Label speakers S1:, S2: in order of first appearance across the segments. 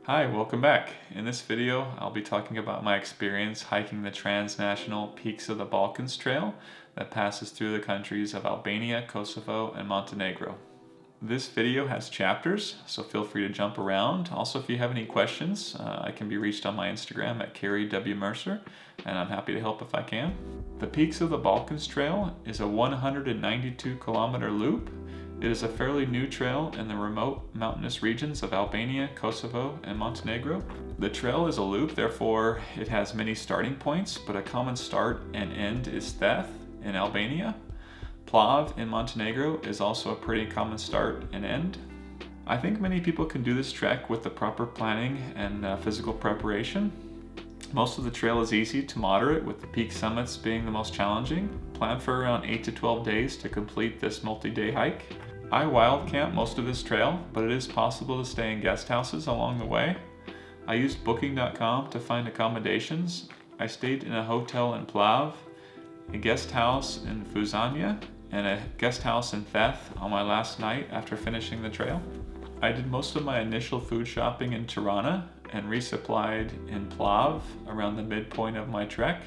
S1: Hi, welcome back. In this video, I'll be talking about my experience hiking the transnational Peaks of the Balkans trail that passes through the countries of Albania, Kosovo, and Montenegro. This video has chapters, so feel free to jump around. Also, if you have any questions, I can be reached on my Instagram at Carrie W. Mercer, and I'm happy to help if I can. The Peaks of the Balkans trail is a 192-kilometer loop. It is a fairly new trail in the remote mountainous regions of Albania, Kosovo, and Montenegro. The trail is a loop, therefore it has many starting points, but a common start and end is Theth in Albania. Plav in Montenegro is also a pretty common start and end. I think many people can do this trek with the proper planning and physical preparation. Most of the trail is easy to moderate, with the peak summits being the most challenging. Plan for around 8 to 12 days to complete this multi-day hike. I wild camp most of this trail, but it is possible to stay in guest houses along the way. I used booking.com to find accommodations. I stayed in a hotel in Plav, a guest house in Fuzania, and a guest house in Theth on my last night after finishing the trail. I did most of my initial food shopping in Tirana and resupplied in Plav around the midpoint of my trek.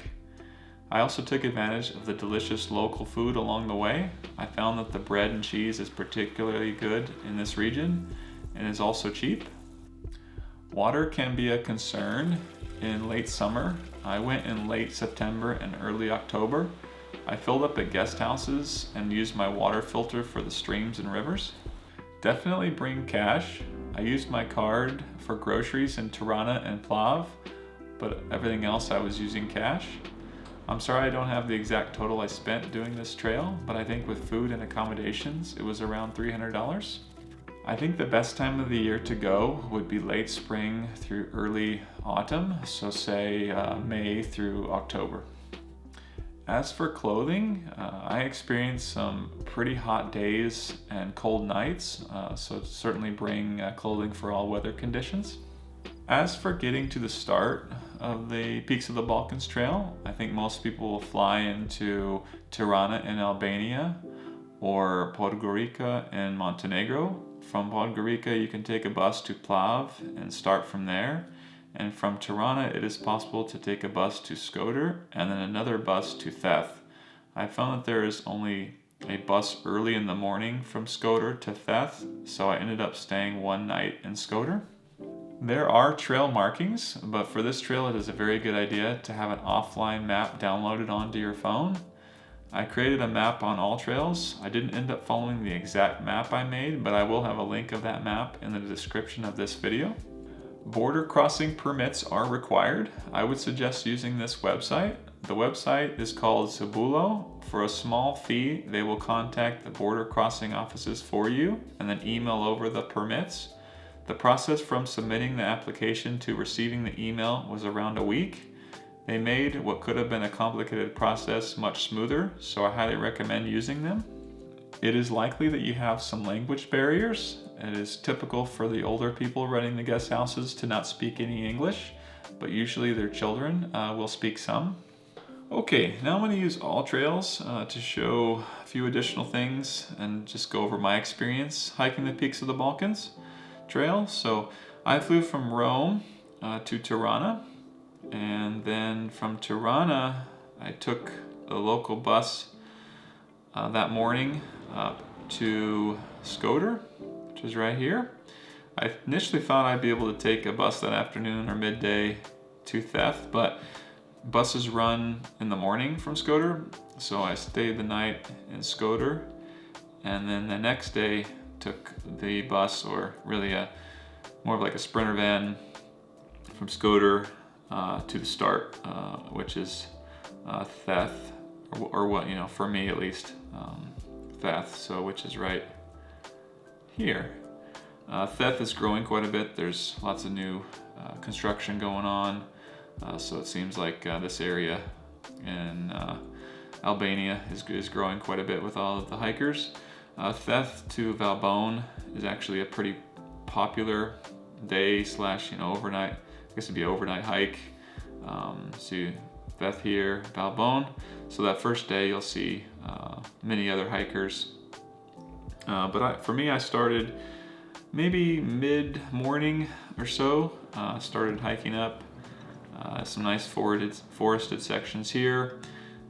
S1: I also took advantage of the delicious local food along the way. I found that the bread and cheese is particularly good in this region and is also cheap. Water can be a concern in late summer. I went in late September and early October. I filled up at guest houses and used my water filter for the streams and rivers. Definitely bring cash. I used my card for groceries in Tirana and Plav, but everything else I was using cash. I'm sorry I don't have the exact total I spent doing this trail, but I think with food and accommodations, it was around $300. I think the best time of the year to go would be late spring through early autumn, so say May through October. As for clothing, I experienced some pretty hot days and cold nights, so certainly bring clothing for all weather conditions. As for getting to the start of the Peaks of the Balkans trail, I think most people will fly into Tirana in Albania or Podgorica in Montenegro. From Podgorica, you can take a bus to Plav and start from there. And from Tirana, it is possible to take a bus to Skoder and then another bus to Theth. I found that there is only a bus early in the morning from Skoder to Theth, so I ended up staying one night in Skoder. There are trail markings, but for this trail it is a very good idea to have an offline map downloaded onto your phone. I created a map on AllTrails. I didn't end up following the exact map I made, but I will have a link of that map in the description of this video. Border crossing permits are required. I would suggest using this website. The website is called Zabulo. For a small fee, they will contact the border crossing offices for you and then email over the permits. The process from submitting the application to receiving the email was around a week. They made what could have been a complicated process much smoother, so I highly recommend using them. It is likely that you have some language barriers. It is typical for the older people running the guest houses to not speak any English, but usually their children will speak some. Okay, now I'm going to use AllTrails to show a few additional things and just go over my experience hiking the Peaks of the Balkans trail. So I flew from Rome to Tirana, and then from Tirana I took a local bus that morning to Skoder, which is right here. I initially thought I'd be able to take a bus that afternoon or midday to Theth, but buses run in the morning from Skoder, so I stayed the night in Skoder, and then the next day took the bus, or really more of like a sprinter van, from Skoder to the start, which is Theth, or what, for me at least, Theth, so which is right here. Theth is growing quite a bit. There's lots of new construction going on, so it seems like this area in Albania is growing quite a bit with all of the hikers. Theth to Valbonne is actually a pretty popular day slash overnight, I guess it'd be an overnight hike. So Theth here, Valbonne. So that first day you'll see many other hikers. For me, I started maybe mid-morning or so. Started hiking up some nice forested sections here.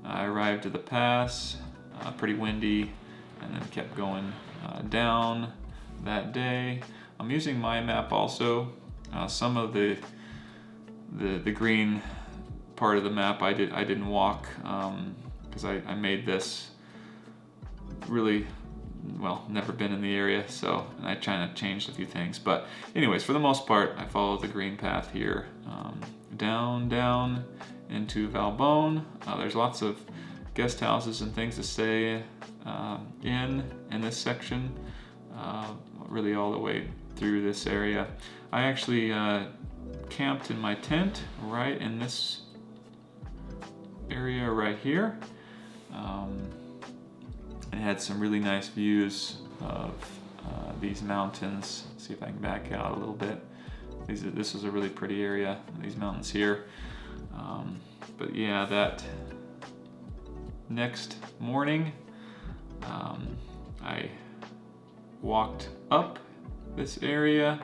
S1: I arrived at the pass, pretty windy, and then kept going down that day. I'm using my map also. Some of the green part of the map I didn't walk because I made this really, well, never been in the area, so and I kind of changed a few things. But anyways, for the most part, I followed the green path here, down into Valbonne. There's lots of guest houses and things to stay in this section, really all the way through this area. I actually camped in my tent right in this area right here. It had some really nice views of these mountains. See if I can back out a little bit. This is a really pretty area, these mountains here. But yeah, that next morning, I walked up this area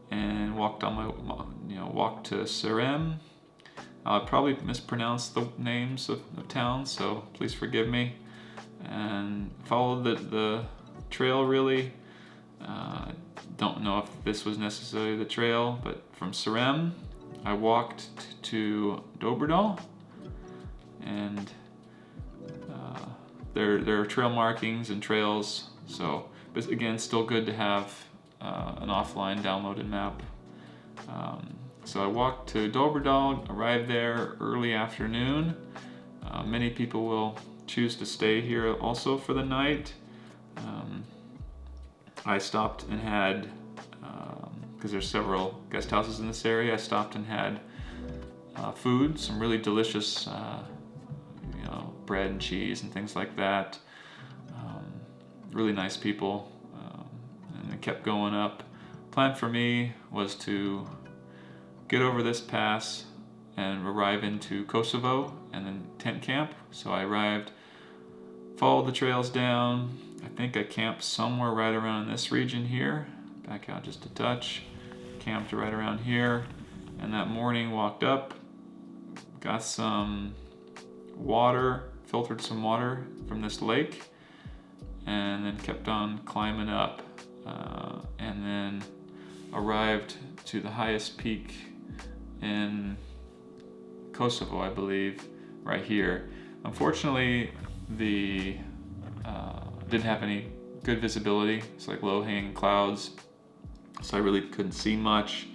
S1: and walked on my, walked to Serem. I'll probably mispronounce the names of towns, so please forgive me. And followed the trail really. Don't know if this was necessarily the trail, but from Serem, I walked to Doberdal, and there are trail markings and trails. So, but again, still good to have an offline downloaded map. So I walked to Doberdal, arrived there early afternoon. Many people will choose to stay here also for the night. I stopped and had, because there's several guest houses in this area, I stopped and had food, some really delicious bread and cheese and things like that. Really nice people, and it kept going up. Plan for me was to get over this pass and arrive into Kosovo and then tent camp. So I arrived, followed the trails down. I think I camped somewhere right around this region here. Back out just a touch. Camped right around here. And that morning walked up, got some water, filtered some water from this lake, and then kept on climbing up. And then arrived to the highest peak in Kosovo, I believe, right here. Unfortunately, the didn't have any good visibility. It's like low-hanging clouds, so I really couldn't see much.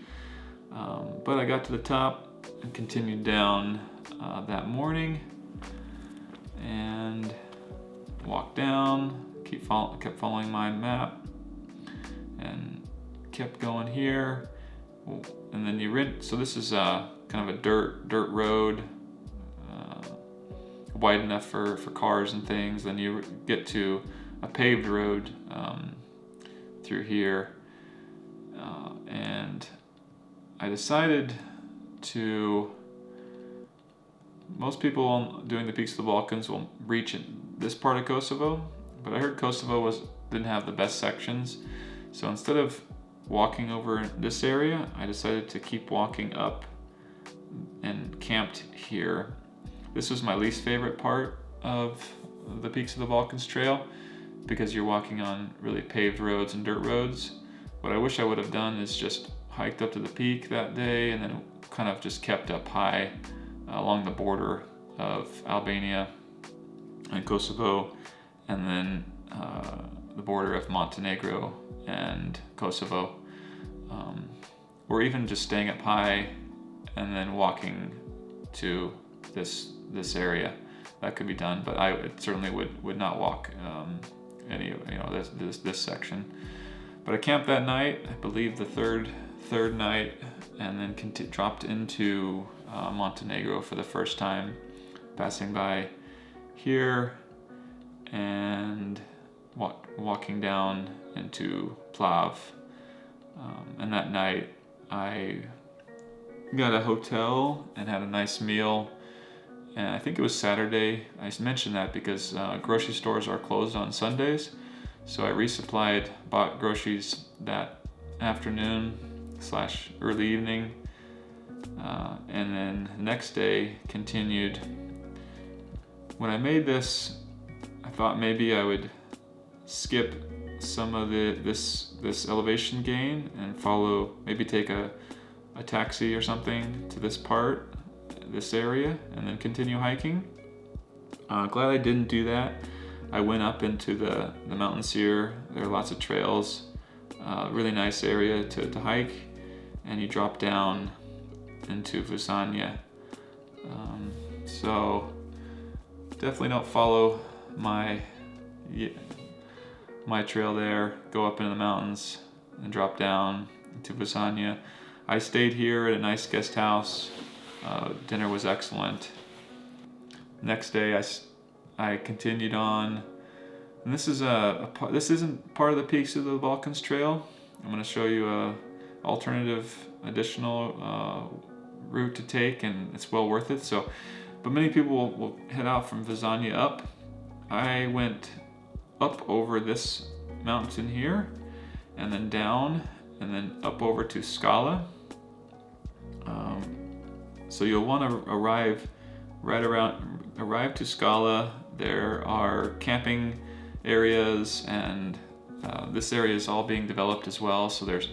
S1: But I got to the top and continued down that morning and walked down. Kept following my map and kept going here. And then so this is kind of a dirt road, wide enough for cars and things. Then you get to a paved road through here, and I decided to. Most people doing the Peaks of the Balkans will reach this part of Kosovo, but I heard Kosovo didn't have the best sections, so instead of walking over this area, I decided to keep walking up and camped here. This was my least favorite part of the Peaks of the Balkans trail because you're walking on really paved roads and dirt roads. What I wish I would have done is just hiked up to the peak that day and then kind of just kept up high along the border of Albania and Kosovo, and then the border of Montenegro and Kosovo, or even just staying up high and then walking to this area. That could be done, but I certainly would not walk any this section. But I camped that night, I believe the third night, and then dropped into Montenegro for the first time, passing by here and walking down into Plav. And that night I got a hotel and had a nice meal, and I think it was Saturday. I mentioned that because grocery stores are closed on Sundays, So I resupplied, bought groceries that afternoon / early evening, and then the next day continued. When I made this, I thought maybe I would skip some of this elevation gain and follow, maybe take a taxi or something to this area, and then continue hiking. Glad I didn't do that. I went up into the mountains here. There are lots of trails, really nice area to hike, and you drop down into Vizanya. So definitely don't follow my trail there. Go up into the mountains and drop down into Vizanya. I stayed here at a nice guest house. Dinner was excellent. Next day I continued on, and this is this isn't part of the Peaks of the Balkans trail. I'm going to show you a alternative additional route to take, and it's well worth it. So, but many people will head out from Vizanya up. I went up over this mountain here, and then down, and then up over to Skala. So you'll want to arrive to Skala. There are camping areas, and this area is all being developed as well. So there's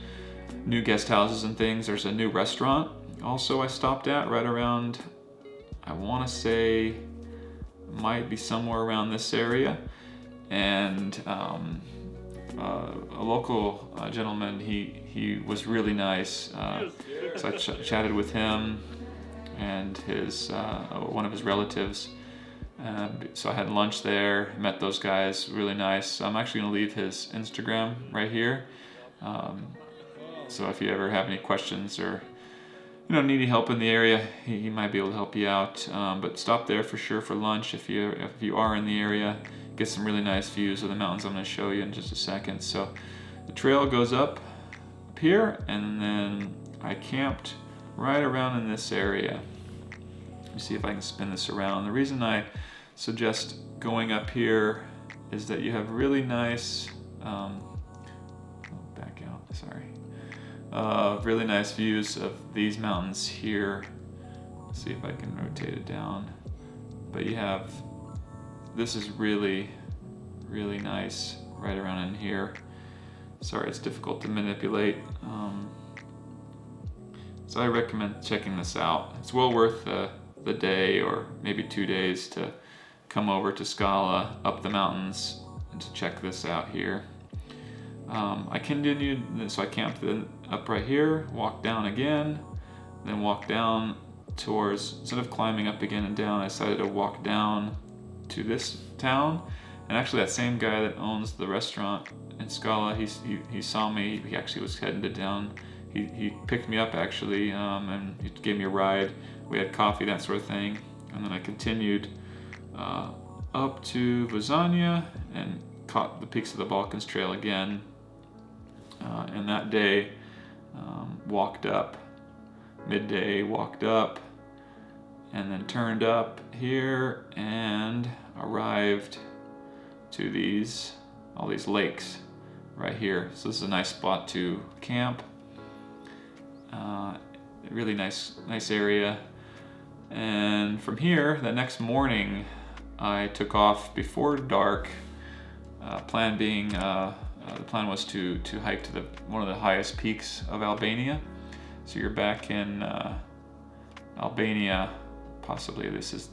S1: new guest houses and things. There's a new restaurant also I stopped at right around, I want to say, might be somewhere around this area. And a local gentleman, he was really nice. So I chatted with him and his one of his relatives. So I had lunch there, met those guys, really nice. I'm actually going to leave his Instagram right here. So if you ever have any questions or need any help in the area, he might be able to help you out. But stop there for sure for lunch if you are in the area. Get some really nice views of the mountains I'm going to show you in just a second. So the trail goes up here, and then I camped right around in this area. Let me see if I can spin this around. The reason I suggest going up here is that you have really nice, back out, sorry. Really nice views of these mountains here. Let's see if I can rotate it down. But this is really, really nice right around in here. Sorry, it's difficult to manipulate. So I recommend checking this out. It's well worth the day or maybe 2 days to come over to Skala, up the mountains, and to check this out here. I continued, so I camped up right here, walked down again, then walked down towards, instead of climbing up again and down, I decided to walk down to this town. And actually that same guy that owns the restaurant in Skala, he saw me. He actually was heading down. He picked me up actually, and he gave me a ride. We had coffee, that sort of thing. And then I continued up to Vizanya and caught the Peaks of the Balkans trail again. And that day, walked up, midday, walked up, and then turned up here and arrived to all these lakes right here. So this is a nice spot to camp. Really nice area. And from here, the next morning, I took off before dark. Plan being, the plan was to hike to one of the highest peaks of Albania. So you're back in Albania. Possibly this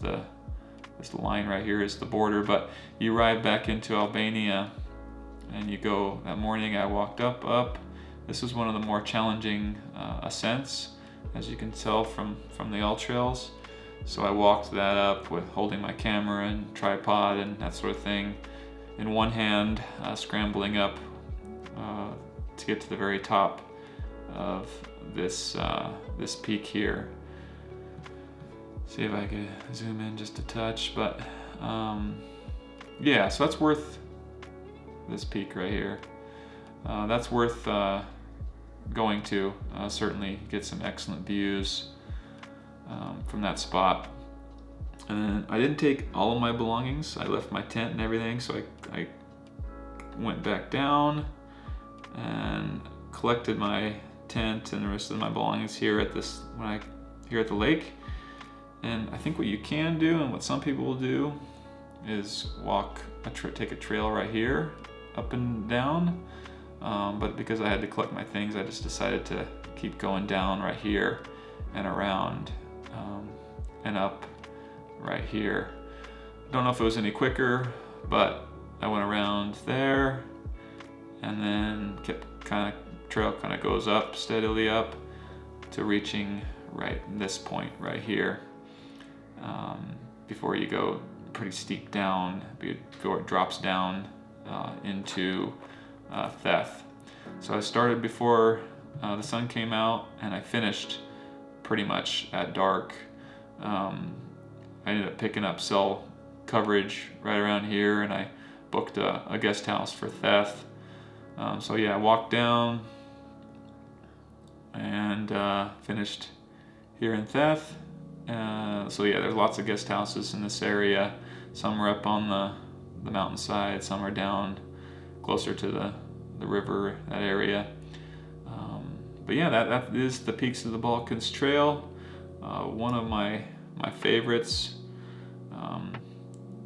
S1: line right here is the border, but you ride back into Albania and you go. That morning I walked up. This was one of the more challenging ascents, as you can tell from the AllTrails. So I walked that up with holding my camera and tripod and that sort of thing in one hand, scrambling up to get to the very top of this peak here. See if I could zoom in just a touch, but yeah, so that's worth this peak right here. That's worth going to. Certainly get some excellent views from that spot. And then I didn't take all of my belongings. I left my tent and everything, so I went back down and collected my tent and the rest of my belongings here at here at the lake. And I think what you can do, and what some people will do, is take a trail right here, up and down. But because I had to collect my things, I just decided to keep going down right here and around and up right here. Don't know if it was any quicker, but I went around there and then trail kind of goes up, steadily up to reaching right this point right here. Before you go pretty steep down, before it drops down into Theth. So I started before the sun came out, and I finished pretty much at dark. I ended up picking up cell coverage right around here, and I booked a guest house for Theth. So yeah, I walked down and finished here in Theth. So yeah, there's lots of guest houses in this area. Some are up on the mountainside, some are down closer to the river, that area. But yeah, that is the Peaks of the Balkans Trail. One of my favorites.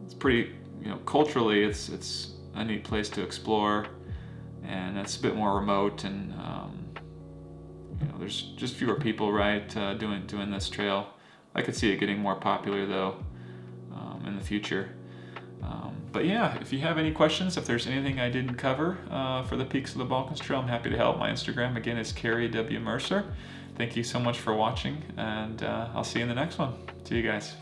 S1: It's pretty, culturally it's a neat place to explore, and it's a bit more remote, and there's just fewer people, right, doing this trail. I could see it getting more popular though in the future. But yeah, if you have any questions, if there's anything I didn't cover for the Peaks of the Balkans Trail, I'm happy to help. My Instagram again is Carrie W. Mercer. Thank you so much for watching, and I'll see you in the next one. See you guys.